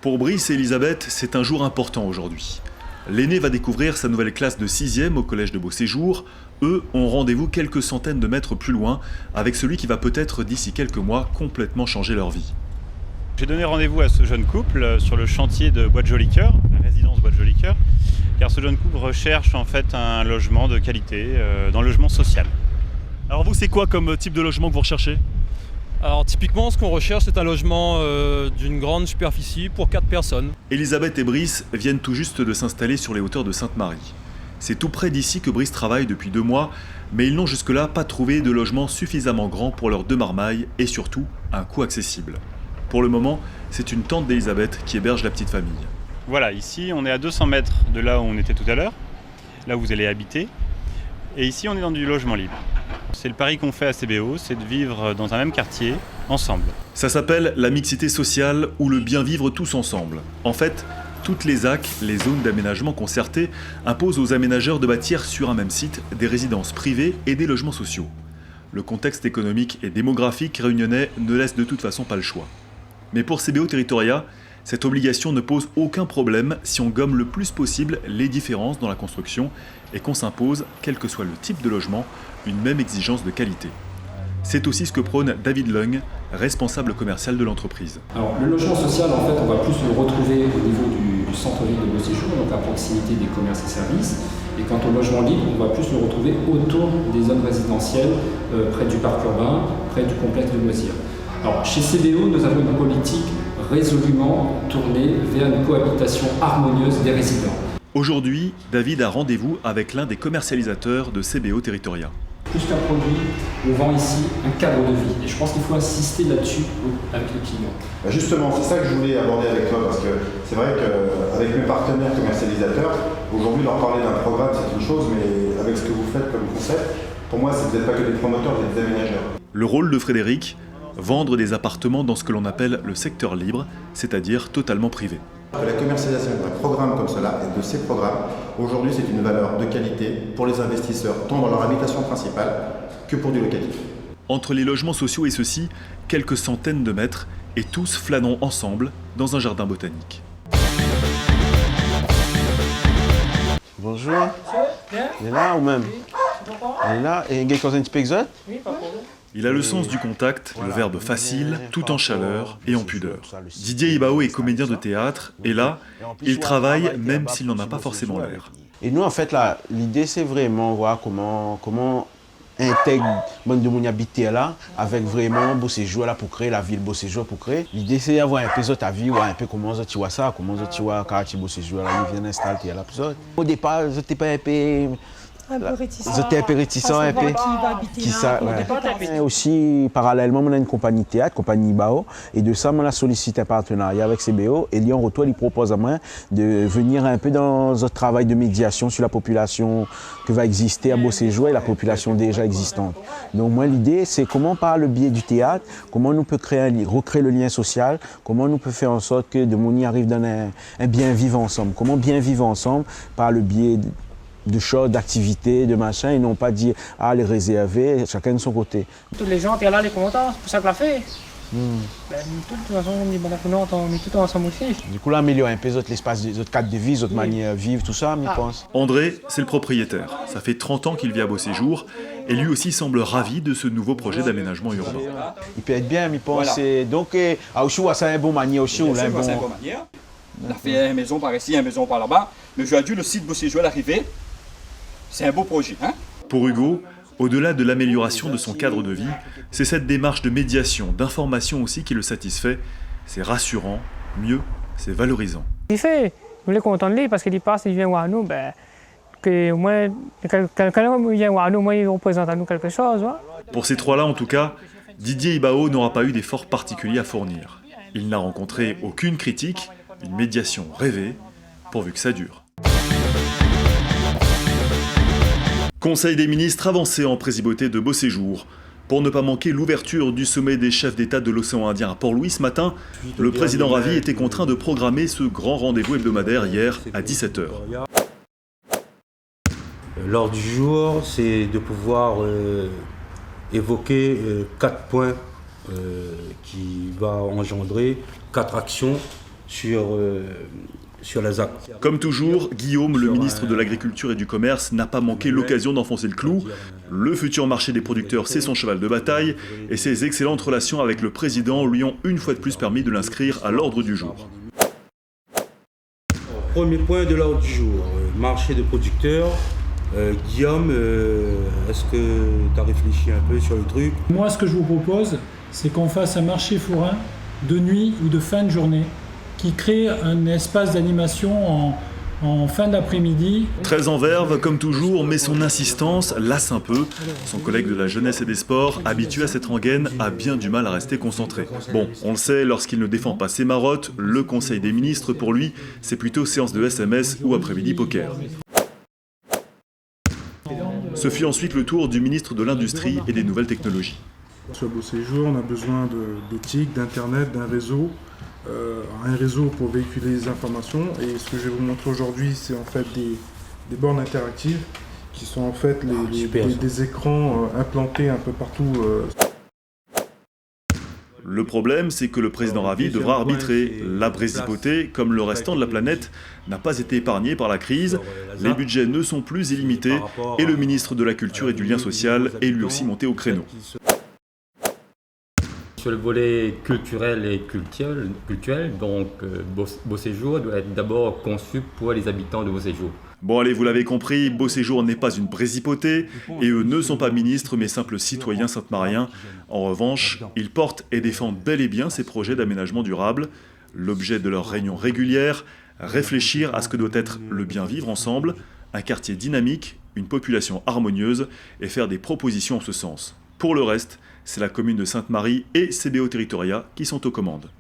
Pour Brice et Elisabeth, c'est un jour important aujourd'hui. L'aîné va découvrir sa nouvelle classe de 6e au collège de Beauséjour. Eux ont rendez-vous quelques centaines de mètres plus loin avec celui qui va peut-être d'ici quelques mois complètement changer leur vie. J'ai donné rendez-vous à ce jeune couple sur le chantier de Bois de Jolicoeur, la résidence Bois de Jolicoeur, car ce jeune couple recherche en fait un logement de qualité, dans le logement social. Alors vous, c'est quoi comme type de logement que vous recherchez ? Alors typiquement, ce qu'on recherche, c'est un logement d'une grande superficie pour 4 personnes. Elisabeth et Brice viennent tout juste de s'installer sur les hauteurs de Sainte-Marie. C'est tout près d'ici que Brice travaille depuis 2 mois, mais ils n'ont jusque-là pas trouvé de logement suffisamment grand pour leurs 2 marmailles et surtout un coût accessible. Pour le moment, c'est une tante d'Elisabeth qui héberge la petite famille. Voilà, ici on est à 200 mètres de là où on était tout à l'heure, là où vous allez habiter, et ici on est dans du logement libre. C'est le pari qu'on fait à CBO, c'est de vivre dans un même quartier, ensemble. Ça s'appelle la mixité sociale ou le bien vivre tous ensemble. En fait, toutes les ZAC, les zones d'aménagement concertées, imposent aux aménageurs de bâtir sur un même site des résidences privées et des logements sociaux. Le contexte économique et démographique réunionnais ne laisse de toute façon pas le choix. Mais pour CBO Territoria, cette obligation ne pose aucun problème si on gomme le plus possible les différences dans la construction et qu'on s'impose, quel que soit le type de logement, une même exigence de qualité. C'est aussi ce que prône David Lung, responsable commercial de l'entreprise. Alors, le logement social, en fait, on va plus le retrouver au niveau du centre-ville de Beauséjour, donc à proximité des commerces et services. Et quant au logement libre, on va plus le retrouver autour des zones résidentielles, près du parc urbain, près du complexe de loisirs. Alors, chez CBO, nous avons une politique résolument tournée vers une cohabitation harmonieuse des résidents. Aujourd'hui, David a rendez-vous avec l'un des commercialisateurs de CBO Territoria. Plus qu'un produit, on vend ici un cadre de vie. Et je pense qu'il faut insister là-dessus avec le client. Justement, c'est ça que je voulais aborder avec toi, parce que c'est vrai qu'avec mes partenaires commercialisateurs, aujourd'hui leur parler d'un programme c'est une chose, mais avec ce que vous faites comme concept, pour moi vous n'êtes pas que des promoteurs, vous êtes des aménageurs. Le rôle de Frédéric, vendre des appartements dans ce que l'on appelle le secteur libre, c'est-à-dire totalement privé. La commercialisation d'un programme comme cela et de ces programmes, aujourd'hui c'est une valeur de qualité pour les investisseurs, tant dans leur habitation principale que pour du locatif. Entre les logements sociaux et ceux-ci, quelques centaines de mètres, et tous flânons ensemble dans un jardin botanique. Bonjour. Il est là ou même? Il est là et il y a un petit peu exote? Oui, pas de problème. Il a le sens du contact, le verbe facile, tout en chaleur et en pudeur. Didier Ibao est comédien de théâtre et là, il travaille même s'il n'en a pas forcément l'air. Et nous, en fait, là, l'idée, c'est vraiment voir comment intègre monde de mon habité là avec vraiment Beauséjour là pour créer la ville Beauséjour pour créer. L'idée, c'est d'avoir un peu ta vie, voir un peu comment tu vois ça, comment tu vois le quartier Beauséjour là, il vient installer là. Au départ, je n'étais pas un peu... J'étais un peu réticent, un peu. Qui ça, ouais. Aussi, parallèlement, on a une compagnie théâtre, compagnie Ibao, et de ça, on a sollicité un partenariat avec CBO, et en retour, il propose à moi de venir un peu dans un travail de médiation sur la population que va exister à Beauséjour et la population déjà existante. Donc moi, l'idée, c'est comment, par le biais du théâtre, comment nous peut recréer le lien social, comment nous peut faire en sorte que de mon y arrive dans un bien vivre ensemble. Comment bien vivre ensemble par le biais de choses, d'activités, de machin, et non pas dire ah les réserver, chacun de son côté. Tous les gens étaient là, les contents, c'est pour ça qu'on l'a fait. Ben, de toute façon, on est tout ensemble aussi. Du coup, là, améliorer un peu l'espace, notre cadre de vie, notre manière de vivre, tout ça, je pense. André, c'est le propriétaire. Ça fait 30 ans qu'il vit à Beauséjour et lui aussi semble ravi de ce nouveau projet d'aménagement urbain. Il peut être bien, je pense. Voilà. Donc, à Oshua, c'est un bon manière aussi. C'est un bon manière. On a fait une maison par ici, une maison par là-bas. Mais j'ai dû le site Beauséjour à l'arrivée. C'est un beau projet, hein? Pour Hugo, au-delà de l'amélioration de son cadre de vie, c'est cette démarche de médiation, d'information aussi qui le satisfait. C'est rassurant, mieux, c'est valorisant. Il fait, on est content de lui parce qu'il passe, il vient voir nous, ben, que au moins, quelqu'un vient voir nous, moi, il représente à nous quelque chose. Ouais. Pour ces trois-là, en tout cas, Didier Ibao n'aura pas eu d'effort particulier à fournir. Il n'a rencontré aucune critique, une médiation rêvée, pourvu que ça dure. Conseil des ministres avancé en présidauté de Beauséjour. Pour ne pas manquer l'ouverture du sommet des chefs d'État de l'océan Indien à Port-Louis ce matin, le président Ravi était contraint de programmer ce grand rendez-vous hebdomadaire hier à 17h. L'ordre du jour, c'est de pouvoir évoquer 4 points qui vont engendrer 4 actions sur la ZAC. Comme toujours, Guillaume, le ministre de l'Agriculture et du Commerce, n'a pas manqué l'occasion d'enfoncer le clou. Le futur marché des producteurs, c'est son cheval de bataille, et ses excellentes relations avec le président lui ont une fois de plus permis de l'inscrire à l'ordre du jour. Premier point de l'ordre du jour, marché de producteurs. Guillaume, est-ce que tu as réfléchi un peu sur le truc? Moi, ce que je vous propose, c'est qu'on fasse un marché forain de nuit ou de fin de journée qui crée un espace d'animation en fin d'après-midi. Très en verve, comme toujours, mais son insistance lasse un peu. Son collègue de la jeunesse et des sports, habitué à cette rengaine, a bien du mal à rester concentré. Bon, on le sait, lorsqu'il ne défend pas ses marottes, le Conseil des ministres, pour lui, c'est plutôt séance de SMS ou après-midi poker. Ce fut ensuite le tour du ministre de l'Industrie et des Nouvelles Technologies. Sur Beau Séjour, on a besoin de TIC, d'Internet, d'un réseau. Un réseau pour véhiculer les informations, et ce que je vais vous montrer aujourd'hui, c'est en fait des bornes interactives qui sont en fait des écrans implantés un peu partout. Le problème, c'est que le président Ravi devra arbitrer. La Brésipauté, comme le restant de la planète, n'a pas été épargnée par la crise. Les budgets ne sont plus illimités et le ministre de la Culture et du Lien Social est lui aussi monté au créneau. Sur le volet culturel et cultuel, donc Beau Séjour doit être d'abord conçu pour les habitants de Beau Séjour. Bon allez, vous l'avez compris, Beau Séjour n'est pas une Brésipauté, et eux ne sont pas ministres mais simples citoyens sainte-mariens. En revanche, ils portent et défendent bel et bien ces projets d'aménagement durable. L'objet de leurs réunions régulières, réfléchir à ce que doit être le bien vivre ensemble, un quartier dynamique, une population harmonieuse, et faire des propositions en ce sens. Pour le reste, c'est la commune de Sainte-Marie et CBO Territoria qui sont aux commandes.